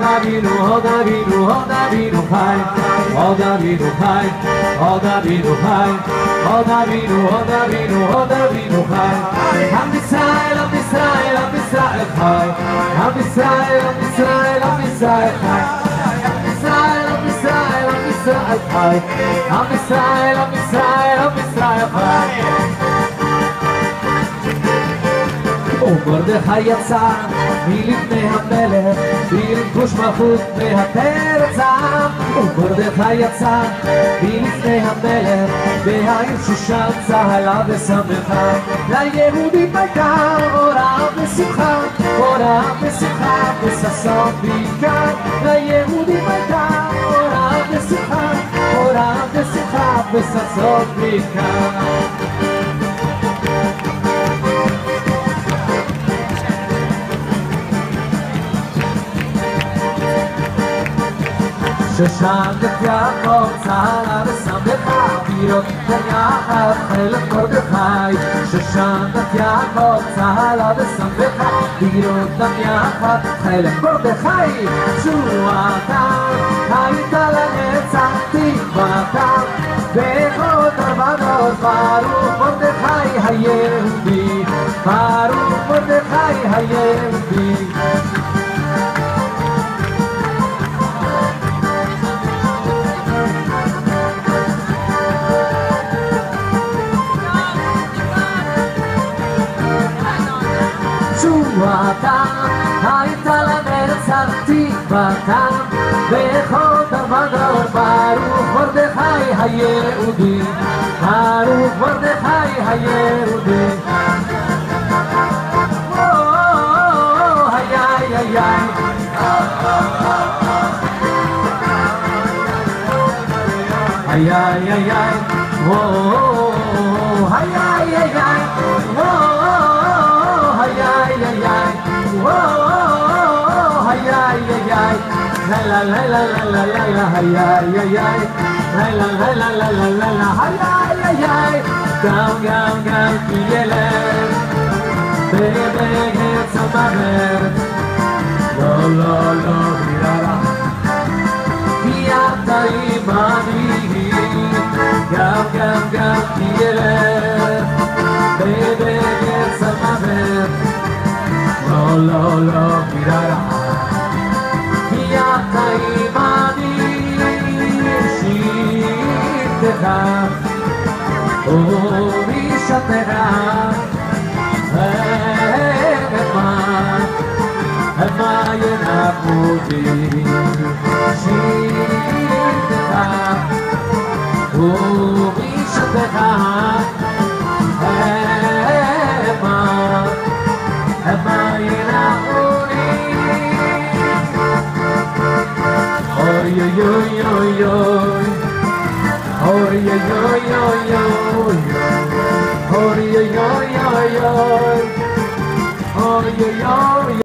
Avinu Chai, Od Avinu Chai, Od Avinu Chai, Od Avinu Chai. Am Yisrael Chai, Am Yisrael Chai, Am Yisrael Chai, Am Yisrael Chai, Am Yisrael Chai. ומרדכי יצא מלפני המלך בלבוש מלכות מהפרץ העם. ומרדכי יצא מלפני המלך בעיר שושן צהלה ושמחה. ליהודים הייתה אורה ושמחה, אורה ושמחה וששון בעיקר. ליהודים הייתה אורה ושמחה, אורה ושמחה וששון בעיקר. שושן את יעקב צהלה ושמחה, בירות יחד חלק מרדכי. שושן את יעקב צהלה ושמחה, בירות יחד חלק מרדכי. תשועתם הייתה לנצח תקוותם, בכל דרבנות ברוך מרדכי היהודי, ברוך מרדכי היהודי. תשועתם הייתה לנצח תקוותם, בכל דרבנות ברוך מרדכי היהודי, ברוך מרדכי היהודי. גם כי ילד בבגד צמרת, לא בירה כי אתה עמדי. גם כי ילד בבגד צמרת, לא בירה כי אתה עמדי. שירתך ומשתך המה ינקותי. שירתך ומשתך המה ינקותי. אוי אוי אוי אוי אוי אוי אוי אוי אוי.